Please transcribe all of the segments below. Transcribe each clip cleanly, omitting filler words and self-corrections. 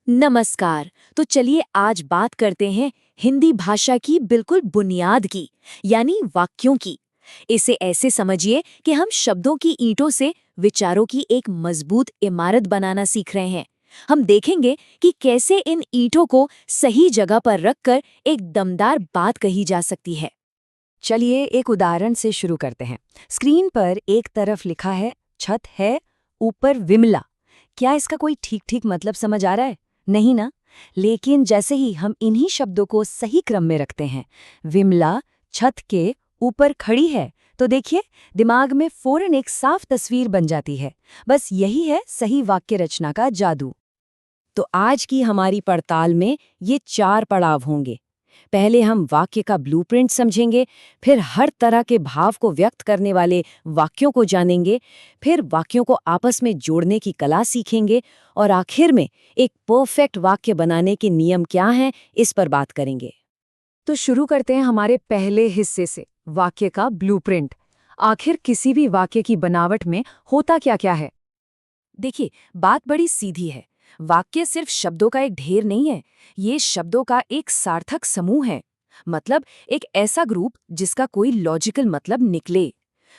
नमस्कार। तो चलिए आज बात करते हैं हिंदी भाषा की बिल्कुल बुनियाद की, यानी वाक्यों की। इसे ऐसे समझिए कि हम शब्दों की ईंटों से विचारों की एक मजबूत इमारत बनाना सीख रहे हैं। हम देखेंगे कि कैसे इन ईंटों को सही जगह पर रखकर एक दमदार बात कही जा सकती है। चलिए एक उदाहरण से शुरू करते हैं। स्क्रीन पर एक तरफ लिखा है छत है, ऊपर विमला। क्या इसका कोई ठीक ठीक मतलब समझ आ रहा है? नहीं ना? लेकिन जैसे ही हम इन्हीं शब्दों को सही क्रम में रखते हैं, विमला छत के ऊपर खड़ी है, तो देखिए दिमाग में फौरन एक साफ तस्वीर बन जाती है। बस यही है सही वाक्य रचना का जादू। तो आज की हमारी पड़ताल में ये 4 पड़ाव होंगे। पहले हम वाक्य का ब्लूप्रिंट समझेंगे, फिर हर तरह के भाव को व्यक्त करने वाले वाक्यों को जानेंगे, फिर वाक्यों को आपस में जोड़ने की कला सीखेंगे और आखिर में एक परफेक्ट वाक्य बनाने के नियम क्या हैं, इस पर बात करेंगे। तो शुरू करते हैं हमारे पहले हिस्से से, वाक्य का ब्लूप्रिंट। आखिर किसी भी वाक्य की बनावट में होता क्या-क्या है? देखिए, बात बड़ी सीधी है। वाक्य सिर्फ शब्दों का एक ढेर नहीं है, ये शब्दों का एक सार्थक समूह है। मतलब एक ऐसा ग्रुप जिसका कोई लॉजिकल मतलब निकले,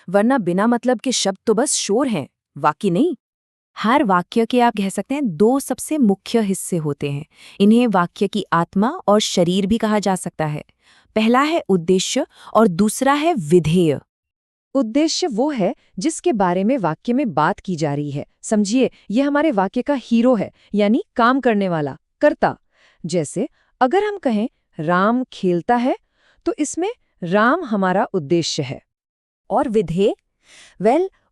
वरना बिना मतलब के शब्द तो बस शोर हैं, वाक्य नहीं। हर वाक्य के आप कह सकते हैं 2 सबसे मुख्य हिस्से होते हैं। इन्हें वाक्य की आत्मा और शरीर भी कहा जा सकता है। पहला है उद्देश्य और दूसरा है विधेय। उद्देश्य वो है जिसके बारे में वाक्य में बात की जा रही है। समझिए, ये हमारे वाक्य का हीरो है, यानी काम करने वाला, कर्ता। जैसे अगर हम कहें राम खेलता है, तो इसमें राम हमारा उद्देश्य है। और विधेय,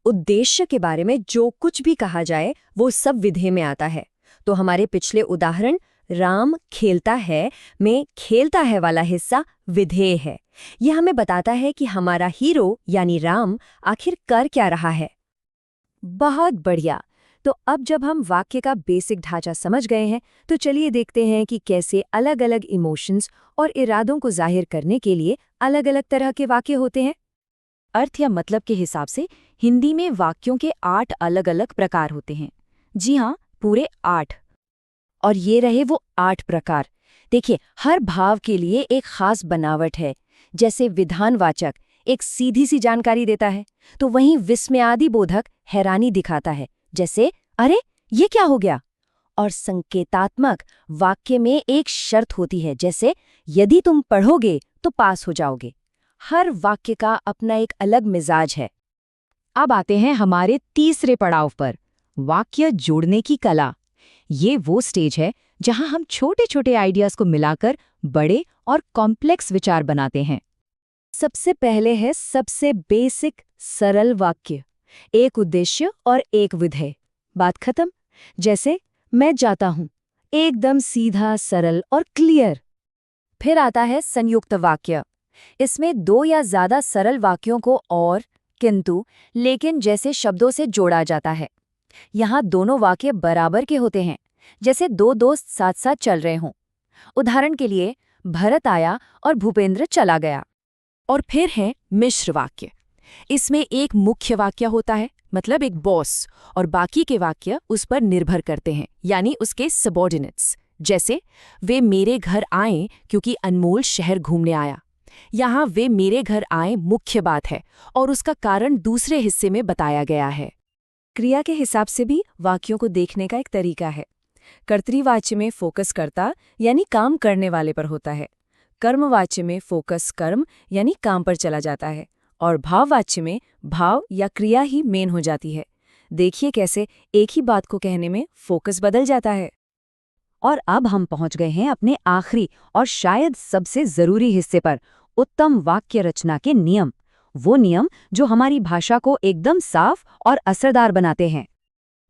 उद्देश्य के बारे में जो कुछ भी कहा जाए वो सब विधेय में आता है। तो हमारे पिछले उदाहरण राम खेलता है में खेलता है वाला हिस्सा विधेय है। यह हमें बताता है कि हमारा हीरो यानी राम आखिर कर क्या रहा है। बहुत बढ़िया। तो अब जब हम वाक्य का बेसिक ढांचा समझ गए हैं, तो चलिए देखते हैं कि कैसे अलग-अलग इमोशंस और इरादों को जाहिर करने के लिए अलग-अलग तरह के वाक्य होते हैं। अर्थ या मतलब के हिसाब से हिंदी में वाक्यों के 8 अलग-अलग प्रकार होते हैं। जी हाँ, पूरे 8। और ये रहे वो 8 प्रकार। देखिए, हर भाव के लिए एक खास बनावट है। जैसे विधानवाचक एक सीधी सी जानकारी देता है, तो वहीं विस्मयादि बोधक हैरानी दिखाता है, जैसे अरे ये क्या हो गया। और संकेतात्मक वाक्य में एक शर्त होती है, जैसे यदि तुम पढ़ोगे तो पास हो जाओगे। हर वाक्य का अपना एक अलग मिजाज है। अब आते हैं हमारे तीसरे पड़ाव पर, वाक्य जोड़ने की कला। ये वो स्टेज है जहां हम छोटे छोटे आइडियाज को मिलाकर बड़े और कॉम्प्लेक्स विचार बनाते हैं। सबसे पहले है सबसे बेसिक सरल वाक्य, एक उद्देश्य और एक विधेय। बात खत्म। जैसे मैं जाता हूं, एकदम सीधा, सरल और क्लियर। फिर आता है संयुक्त वाक्य। इसमें 2 या ज्यादा सरल वाक्यों को और, किंतु, लेकिन जैसे शब्दों से जोड़ा जाता है। यहाँ दोनों वाक्य बराबर के होते हैं, जैसे 2 दोस्त साथ साथ चल रहे हों। उदाहरण के लिए, भरत आया और भूपेंद्र चला गया। और फिर है मिश्र वाक्य। इसमें एक मुख्य वाक्य होता है, मतलब एक बॉस, और बाकी के वाक्य उस पर निर्भर करते हैं, यानी उसके सबऑर्डिनेट्स। जैसे वे मेरे घर आए क्योंकि अनमोल शहर घूमने आया। यहाँ वे मेरे घर आए मुख्य बात है और उसका कारण दूसरे हिस्से में बताया गया है। क्रिया के हिसाब से भी वाक्यों को देखने का एक तरीका है। कर्तृवाच्य में फोकस कर्ता यानी काम करने वाले पर होता है। कर्मवाच्य में फोकस कर्म यानी काम पर चला जाता है। और भाववाच्य में भाव या क्रिया ही मेन हो जाती है। देखिए कैसे एक ही बात को कहने में फोकस बदल जाता है। और अब हम पहुंच गए हैं अपने आखिरी और शायद सबसे जरूरी हिस्से पर, उत्तम वाक्य रचना के नियम। वो नियम जो हमारी भाषा को एकदम साफ और असरदार बनाते हैं।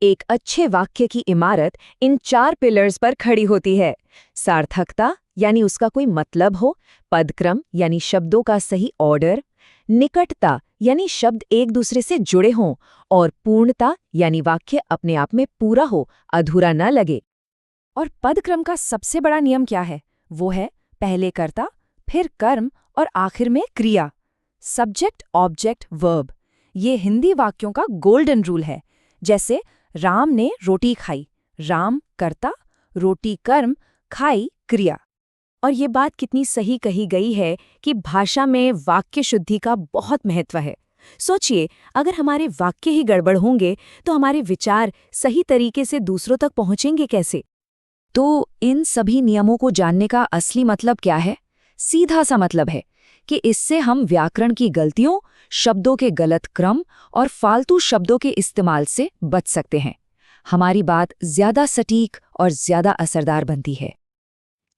एक अच्छे वाक्य की इमारत इन 4 पिलर्स पर खड़ी होती है। सार्थकता यानी उसका कोई मतलब हो, पदक्रम यानी शब्दों का सही ऑर्डर, निकटता यानी शब्द एक दूसरे से जुड़े हों, और पूर्णता यानी वाक्य अपने आप में पूरा हो, अधूरा न लगे। और पदक्रम का सबसे बड़ा नियम क्या है? वो है पहले कर्ता, फिर कर्म और आखिर में क्रिया। Subject, object, verb. ये हिंदी वाक्यों का गोल्डन रूल है। जैसे राम ने रोटी खाई, राम कर्ता, रोटी कर्म, खाई क्रिया। और ये बात कितनी सही कही गई है कि भाषा में वाक्य शुद्धि का बहुत महत्व है। सोचिए, अगर हमारे वाक्य ही गड़बड़ होंगे तो हमारे विचार सही तरीके से दूसरों तक पहुंचेंगे कैसे? तो इन सभी नियमों को जानने का असली मतलब क्या है? सीधा सा मतलब है कि इससे हम व्याकरण की गलतियों, शब्दों के गलत क्रम और फालतू शब्दों के इस्तेमाल से बच सकते हैं। हमारी बात ज्यादा सटीक और ज्यादा असरदार बनती है।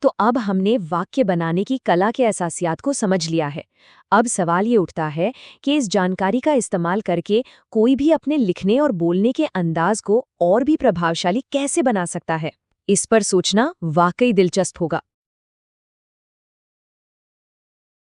तो अब हमने वाक्य बनाने की कला के असासियात को समझ लिया है। अब सवाल ये उठता है कि इस जानकारी का इस्तेमाल करके कोई भी अपने लिखने और बोलने के अंदाज को और भी प्रभावशाली कैसे बना सकता है। इस पर सोचना वाकई दिलचस्प होगा।